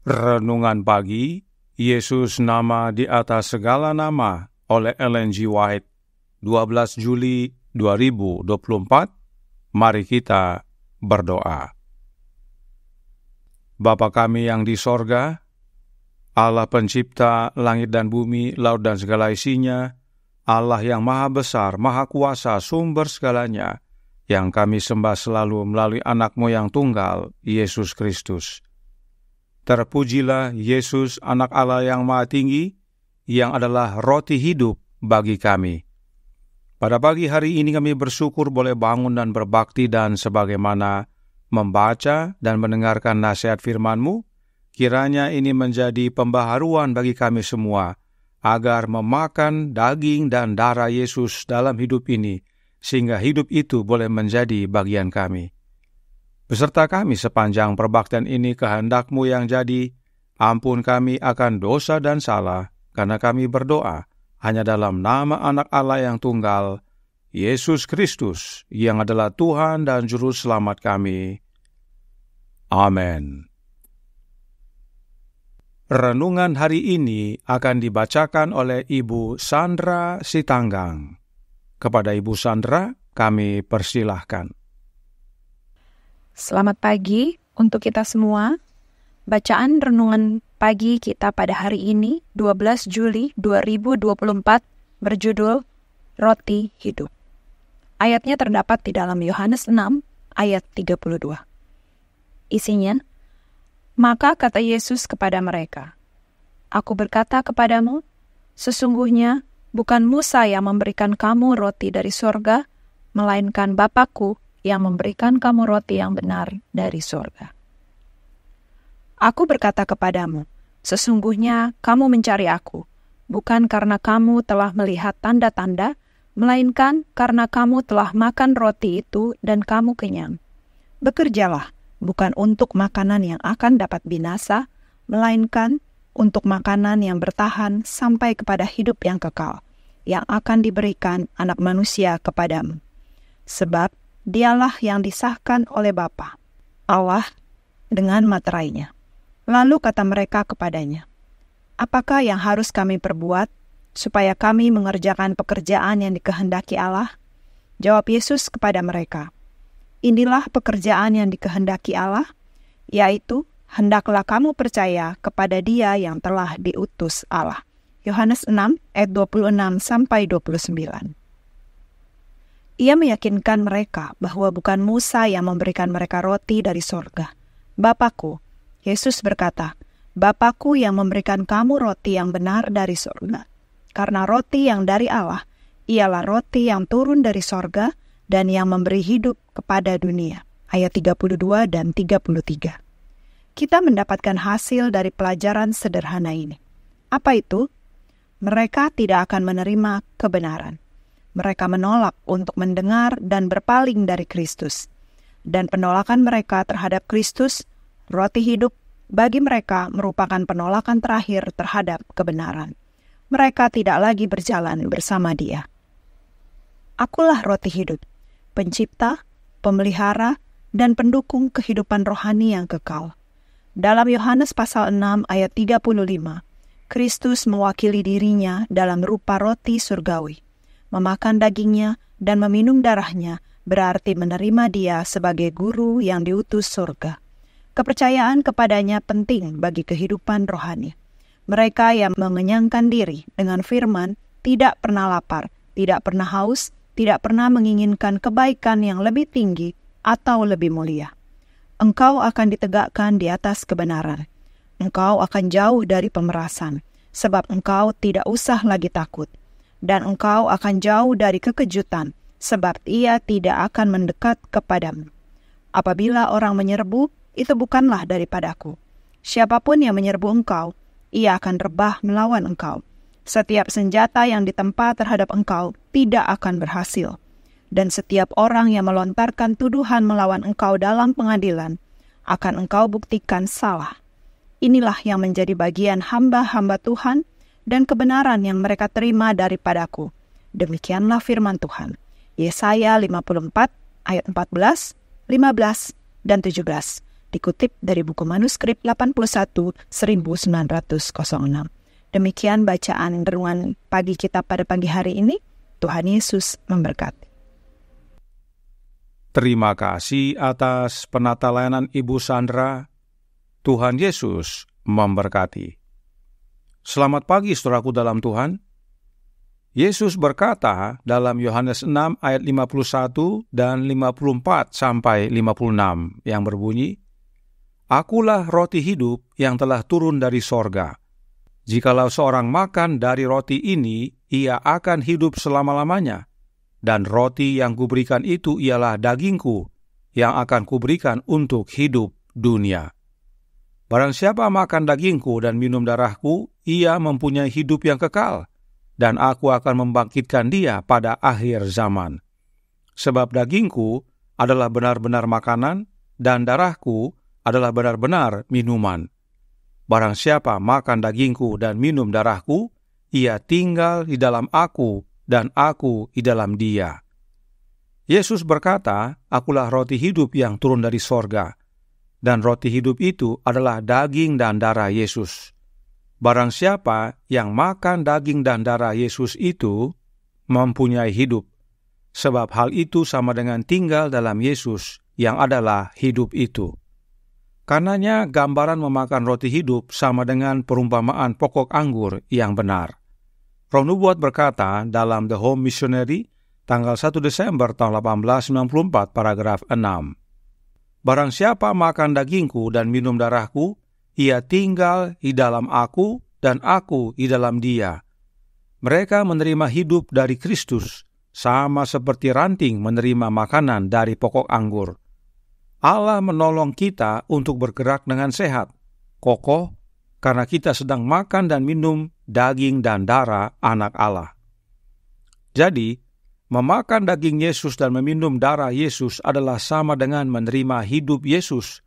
Renungan Pagi, Yesus nama di atas segala nama oleh Ellen G. White, 12 Juli 2024. Mari kita berdoa. Bapa kami yang di sorga, Allah pencipta langit dan bumi, laut dan segala isinya, Allah yang maha besar, maha kuasa, sumber segalanya, yang kami sembah selalu melalui anak-Mu yang tunggal, Yesus Kristus. Terpujilah Yesus, anak Allah yang maha tinggi, yang adalah roti hidup bagi kami. Pada pagi hari ini kami bersyukur boleh bangun dan berbakti, dan sebagaimana membaca dan mendengarkan nasihat firman-Mu, kiranya ini menjadi pembaharuan bagi kami semua, agar memakan daging dan darah Yesus dalam hidup ini, sehingga hidup itu boleh menjadi bagian kami. Beserta kami sepanjang perbaktian ini, kehendak-Mu yang jadi, ampun kami akan dosa dan salah, karena kami berdoa hanya dalam nama anak Allah yang tunggal, Yesus Kristus, yang adalah Tuhan dan Juru Selamat kami. Amin. Renungan hari ini akan dibacakan oleh Ibu Sandra Sitanggang. Kepada Ibu Sandra, kami persilahkan. Selamat pagi untuk kita semua. Bacaan renungan pagi kita pada hari ini, 12 Juli 2024, berjudul Roti Hidup. Ayatnya terdapat di dalam Yohanes 6, ayat 32. Isinya, maka kata Yesus kepada mereka, Aku berkata kepadamu, sesungguhnya bukan Musa yang memberikan kamu roti dari sorga, melainkan Bapa-Ku yang memberikan kamu roti yang benar dari sorga. Aku berkata kepadamu, sesungguhnya kamu mencari aku, bukan karena kamu telah melihat tanda-tanda, melainkan karena kamu telah makan roti itu dan kamu kenyang. Bekerjalah, bukan untuk makanan yang akan dapat binasa, melainkan untuk makanan yang bertahan sampai kepada hidup yang kekal, yang akan diberikan Anak Manusia kepadamu. Sebab Dialah yang disahkan oleh Bapa, Allah, dengan materainya. Lalu kata mereka kepadanya, apakah yang harus kami perbuat, supaya kami mengerjakan pekerjaan yang dikehendaki Allah? Jawab Yesus kepada mereka, inilah pekerjaan yang dikehendaki Allah, yaitu hendaklah kamu percaya kepada Dia yang telah diutus Allah. Yohanes 6, ayat 26-29. Ia meyakinkan mereka bahwa bukan Musa yang memberikan mereka roti dari sorga. Bapa-Ku, Yesus berkata, Bapa-Ku yang memberikan kamu roti yang benar dari sorga. Karena roti yang dari Allah, ialah roti yang turun dari sorga dan yang memberi hidup kepada dunia. Ayat 32 dan 33. Kita mendapatkan hasil dari pelajaran sederhana ini. Apa itu? Mereka tidak akan menerima kebenaran. Mereka menolak untuk mendengar dan berpaling dari Kristus. Dan penolakan mereka terhadap Kristus, roti hidup, bagi mereka merupakan penolakan terakhir terhadap kebenaran. Mereka tidak lagi berjalan bersama Dia. Akulah roti hidup, pencipta, pemelihara, dan pendukung kehidupan rohani yang kekal. Dalam Yohanes pasal 6 ayat 35, Kristus mewakili dirinya dalam rupa roti surgawi. Memakan dagingnya dan meminum darahnya berarti menerima Dia sebagai guru yang diutus surga. Kepercayaan kepadanya penting bagi kehidupan rohani. Mereka yang mengenyangkan diri dengan firman tidak pernah lapar, tidak pernah haus, tidak pernah menginginkan kebaikan yang lebih tinggi atau lebih mulia. Engkau akan ditegakkan di atas kebenaran. Engkau akan jauh dari pemerasan, sebab engkau tidak usah lagi takut. Dan engkau akan jauh dari kekejutan, sebab ia tidak akan mendekat kepadamu. Apabila orang menyerbu, itu bukanlah daripadaku. Siapapun yang menyerbu engkau, ia akan rebah melawan engkau. Setiap senjata yang ditempa terhadap engkau tidak akan berhasil. Dan setiap orang yang melontarkan tuduhan melawan engkau dalam pengadilan, akan engkau buktikan salah. Inilah yang menjadi bagian hamba-hamba Tuhan, dan kebenaran yang mereka terima daripadaku. Demikianlah firman Tuhan. Yesaya 54 ayat 14, 15, dan 17. dikutip dari buku manuskrip 81 1906. Demikian bacaan renungan pagi kita pada pagi hari ini. Tuhan Yesus memberkati. Terima kasih atas penata layanan Ibu Sandra. Tuhan Yesus memberkati. Selamat pagi saudaraku dalam Tuhan. Yesus berkata dalam Yohanes 6 ayat 51 dan 54 sampai 56 yang berbunyi, Akulah roti hidup yang telah turun dari sorga. Jikalau seorang makan dari roti ini, ia akan hidup selama-lamanya. Dan roti yang kuberikan itu ialah dagingku, yang akan kuberikan untuk hidup dunia. Barang siapa makan dagingku dan minum darahku, ia mempunyai hidup yang kekal, dan aku akan membangkitkan dia pada akhir zaman. Sebab dagingku adalah benar-benar makanan, dan darahku adalah benar-benar minuman. Barang siapa makan dagingku dan minum darahku, ia tinggal di dalam aku dan aku di dalam dia. Yesus berkata, Akulah roti hidup yang turun dari sorga, dan roti hidup itu adalah daging dan darah Yesus. Barang siapa yang makan daging dan darah Yesus itu mempunyai hidup, sebab hal itu sama dengan tinggal dalam Yesus yang adalah hidup itu. Karenanya gambaran memakan roti hidup sama dengan perumpamaan pokok anggur yang benar. Roh Nubuat berkata dalam The Home Missionary, tanggal 1 Desember tahun 1894, paragraf 6. Barang siapa makan dagingku dan minum darahku, ia tinggal di dalam aku dan aku di dalam dia. Mereka menerima hidup dari Kristus, sama seperti ranting menerima makanan dari pokok anggur. Allah menolong kita untuk bergerak dengan sehat, kokoh, karena kita sedang makan dan minum daging dan darah anak Allah. Jadi, memakan daging Yesus dan meminum darah Yesus adalah sama dengan menerima hidup Yesus,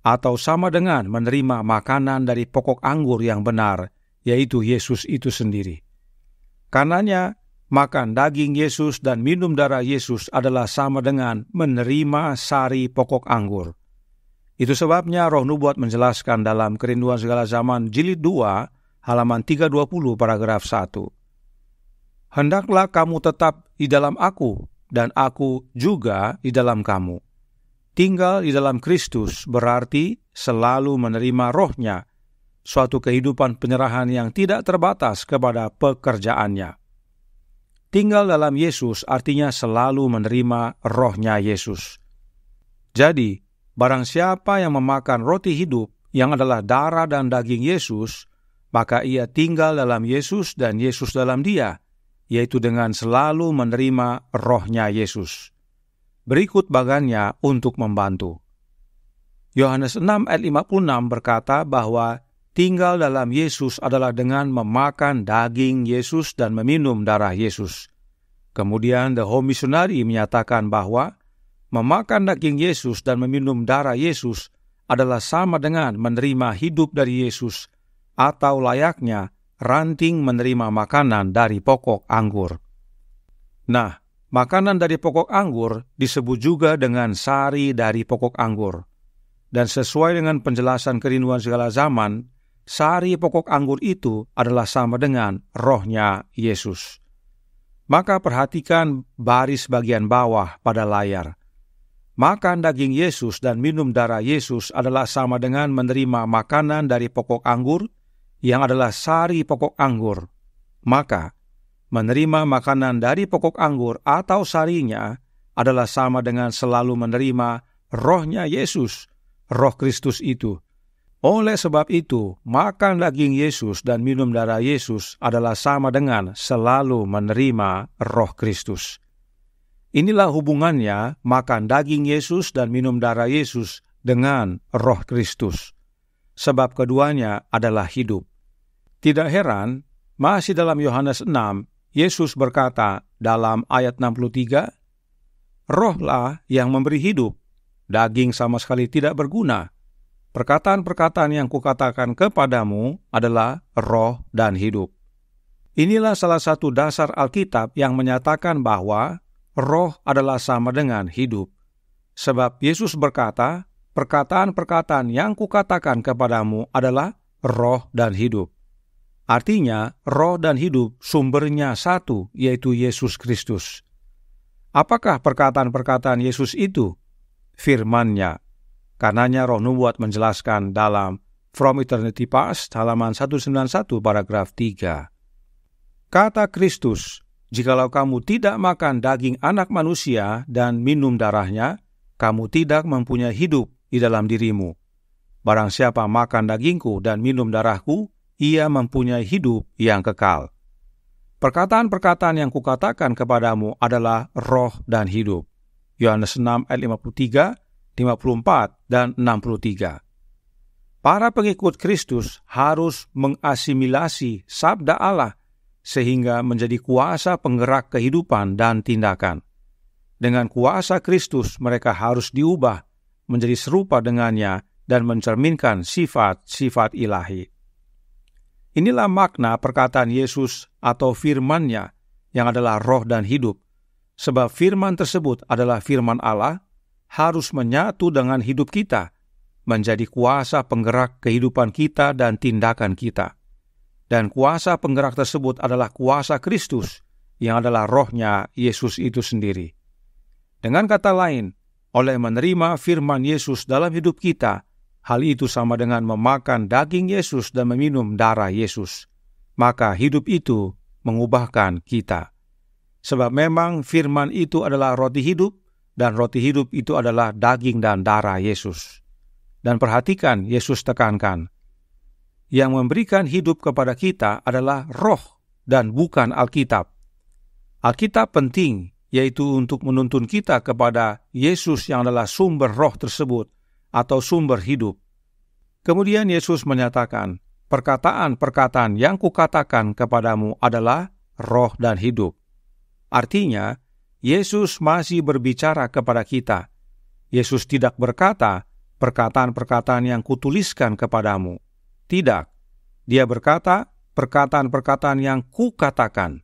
atau sama dengan menerima makanan dari pokok anggur yang benar, yaitu Yesus itu sendiri. Karenanya, makan daging Yesus dan minum darah Yesus adalah sama dengan menerima sari pokok anggur. Itu sebabnya Roh Nubuat menjelaskan dalam Kerinduan Segala Zaman Jilid 2, halaman 320, paragraf 1. Hendaklah kamu tetap di dalam aku, dan aku juga di dalam kamu. Tinggal di dalam Kristus berarti selalu menerima rohnya, suatu kehidupan penyerahan yang tidak terbatas kepada pekerjaannya. Tinggal dalam Yesus artinya selalu menerima rohnya Yesus. Jadi, barang siapa yang memakan roti hidup yang adalah darah dan daging Yesus, maka ia tinggal dalam Yesus dan Yesus dalam dia, yaitu dengan selalu menerima rohnya Yesus. Berikut bagannya untuk membantu. Yohanes 6 ayat 56 berkata bahwa tinggal dalam Yesus adalah dengan memakan daging Yesus dan meminum darah Yesus. Kemudian The Home Missionary menyatakan bahwa memakan daging Yesus dan meminum darah Yesus adalah sama dengan menerima hidup dari Yesus, atau layaknya ranting menerima makanan dari pokok anggur. Nah, makanan dari pokok anggur disebut juga dengan sari dari pokok anggur. Dan sesuai dengan penjelasan Kerinduan Segala Zaman, sari pokok anggur itu adalah sama dengan rohnya Yesus. Maka perhatikan baris bagian bawah pada layar. Makan daging Yesus dan minum darah Yesus adalah sama dengan menerima makanan dari pokok anggur yang adalah sari pokok anggur. Maka, menerima makanan dari pokok anggur atau sarinya adalah sama dengan selalu menerima rohnya Yesus, roh Kristus itu. Oleh sebab itu, makan daging Yesus dan minum darah Yesus adalah sama dengan selalu menerima roh Kristus. Inilah hubungannya makan daging Yesus dan minum darah Yesus dengan roh Kristus. Sebab keduanya adalah hidup. Tidak heran, masih dalam Yohanes 6, Yesus berkata dalam ayat 63, Rohlah yang memberi hidup, daging sama sekali tidak berguna. Perkataan-perkataan yang kukatakan kepadamu adalah roh dan hidup. Inilah salah satu dasar Alkitab yang menyatakan bahwa roh adalah sama dengan hidup. Sebab Yesus berkata, perkataan-perkataan yang kukatakan kepadamu adalah roh dan hidup. Artinya, roh dan hidup sumbernya satu, yaitu Yesus Kristus. Apakah perkataan-perkataan Yesus itu? Firman-Nya. Karenanya Roh Nubuat menjelaskan dalam From Eternity Past, halaman 191, paragraf 3. Kata Kristus, jikalau kamu tidak makan daging anak manusia dan minum darahnya, kamu tidak mempunyai hidup di dalam dirimu. Barang siapa makan dagingku dan minum darahku, ia mempunyai hidup yang kekal. Perkataan-perkataan yang kukatakan kepadamu adalah roh dan hidup. Yohanes 6 ayat 53, 54, dan 63. Para pengikut Kristus harus mengasimilasi sabda Allah sehingga menjadi kuasa penggerak kehidupan dan tindakan. Dengan kuasa Kristus mereka harus diubah menjadi serupa dengannya dan mencerminkan sifat-sifat ilahi. Inilah makna perkataan Yesus atau firman-Nya yang adalah roh dan hidup. Sebab firman tersebut adalah firman Allah, harus menyatu dengan hidup kita, menjadi kuasa penggerak kehidupan kita dan tindakan kita. Dan kuasa penggerak tersebut adalah kuasa Kristus, yang adalah rohnya Yesus itu sendiri. Dengan kata lain, oleh menerima firman Yesus dalam hidup kita, hal itu sama dengan memakan daging Yesus dan meminum darah Yesus. Maka hidup itu mengubahkan kita. Sebab memang firman itu adalah roti hidup, dan roti hidup itu adalah daging dan darah Yesus. Dan perhatikan, Yesus tekankan, yang memberikan hidup kepada kita adalah roh dan bukan Alkitab. Alkitab penting, yaitu untuk menuntun kita kepada Yesus yang adalah sumber roh tersebut, atau sumber hidup. Kemudian Yesus menyatakan, perkataan-perkataan yang kukatakan kepadamu adalah roh dan hidup. Artinya, Yesus masih berbicara kepada kita. Yesus tidak berkata, perkataan-perkataan yang kutuliskan kepadamu. Tidak, dia berkata, perkataan-perkataan yang kukatakan.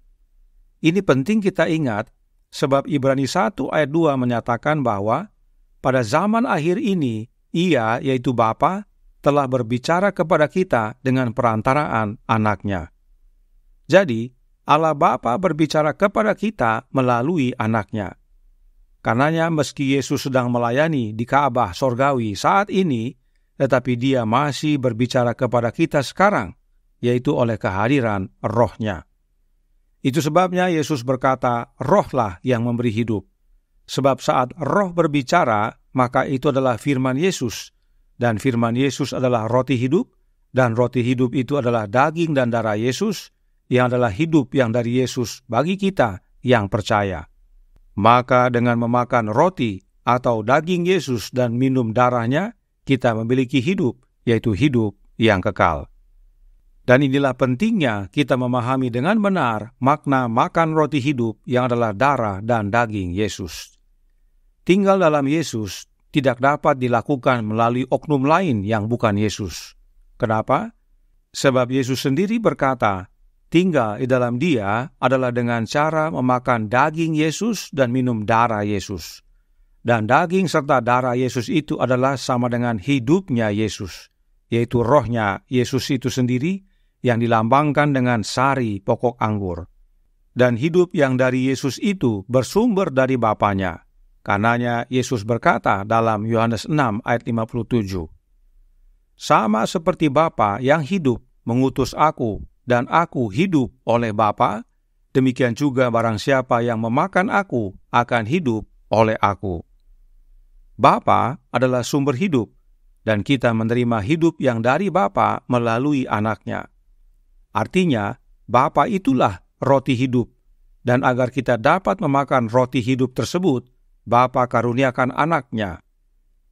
Ini penting kita ingat, sebab Ibrani 1 ayat 2 menyatakan bahwa pada zaman akhir ini, Ia, yaitu Bapa, telah berbicara kepada kita dengan perantaraan anaknya. Jadi, Allah Bapa berbicara kepada kita melalui anaknya. Karenanya meski Yesus sedang melayani di Ka'bah sorgawi saat ini, tetapi dia masih berbicara kepada kita sekarang, yaitu oleh kehadiran rohnya. Itu sebabnya Yesus berkata, rohlah yang memberi hidup. Sebab saat roh berbicara, maka itu adalah firman Yesus, dan firman Yesus adalah roti hidup, dan roti hidup itu adalah daging dan darah Yesus, yang adalah hidup yang dari Yesus bagi kita yang percaya. Maka dengan memakan roti atau daging Yesus dan minum darahnya, kita memiliki hidup, yaitu hidup yang kekal. Dan inilah pentingnya kita memahami dengan benar makna makan roti hidup yang adalah darah dan daging Yesus. Tinggal dalam Yesus tidak dapat dilakukan melalui oknum lain yang bukan Yesus. Kenapa? Sebab Yesus sendiri berkata, tinggal di dalam Dia adalah dengan cara memakan daging Yesus dan minum darah Yesus. Dan daging serta darah Yesus itu adalah sama dengan hidupnya Yesus, yaitu rohnya Yesus itu sendiri yang dilambangkan dengan sari pokok anggur. Dan hidup yang dari Yesus itu bersumber dari Bapanya. Karenanya Yesus berkata dalam Yohanes 6 ayat 57, sama seperti Bapa yang hidup mengutus aku, dan aku hidup oleh Bapa, demikian juga barang siapa yang memakan aku akan hidup oleh aku. Bapa adalah sumber hidup, dan kita menerima hidup yang dari Bapa melalui anaknya. Artinya, Bapa itulah roti hidup, dan agar kita dapat memakan roti hidup tersebut, Bapa karuniakan anaknya.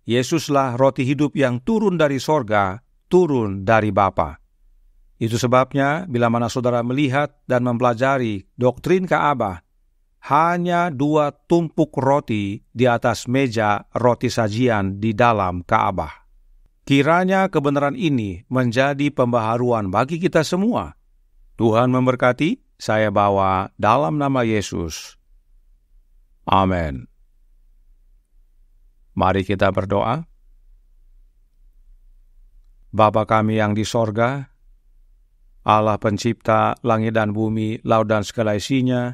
Yesuslah roti hidup yang turun dari sorga, turun dari Bapa. Itu sebabnya, bila mana saudara melihat dan mempelajari doktrin Ka'bah, hanya 2 tumpuk roti di atas meja roti sajian di dalam Ka'bah. Kiranya kebenaran ini menjadi pembaharuan bagi kita semua. Tuhan memberkati, saya bawa dalam nama Yesus. Amin. Mari kita berdoa. Bapa kami yang di sorga, Allah pencipta langit dan bumi, laut dan segala isinya,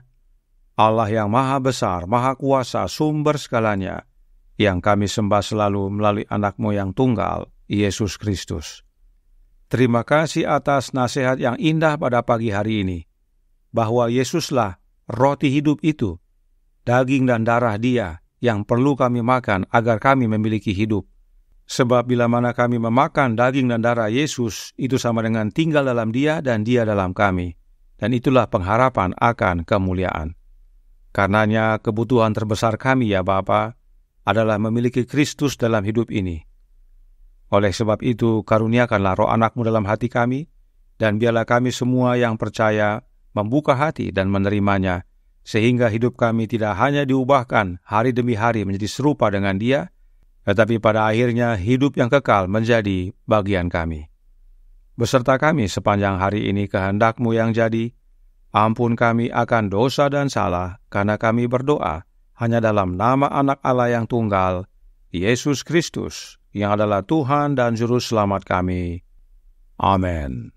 Allah yang maha besar, maha kuasa, sumber segalanya, yang kami sembah selalu melalui anak-Mu yang tunggal, Yesus Kristus. Terima kasih atas nasihat yang indah pada pagi hari ini, bahwa Yesuslah roti hidup itu, daging dan darah Dia yang perlu kami makan agar kami memiliki hidup. Sebab bila mana kami memakan daging dan darah Yesus, itu sama dengan tinggal dalam Dia dan Dia dalam kami. Dan itulah pengharapan akan kemuliaan. Karenanya kebutuhan terbesar kami ya Bapa adalah memiliki Kristus dalam hidup ini. Oleh sebab itu, karuniakanlah roh anak-Mu dalam hati kami, dan biarlah kami semua yang percaya membuka hati dan menerimanya, sehingga hidup kami tidak hanya diubahkan hari demi hari menjadi serupa dengan Dia, tetapi pada akhirnya hidup yang kekal menjadi bagian kami. Beserta kami sepanjang hari ini kehendak-Mu yang jadi, ampun kami akan dosa dan salah, karena kami berdoa hanya dalam nama Anak Allah yang tunggal, Yesus Kristus, yang adalah Tuhan dan Juru Selamat kami. Amin.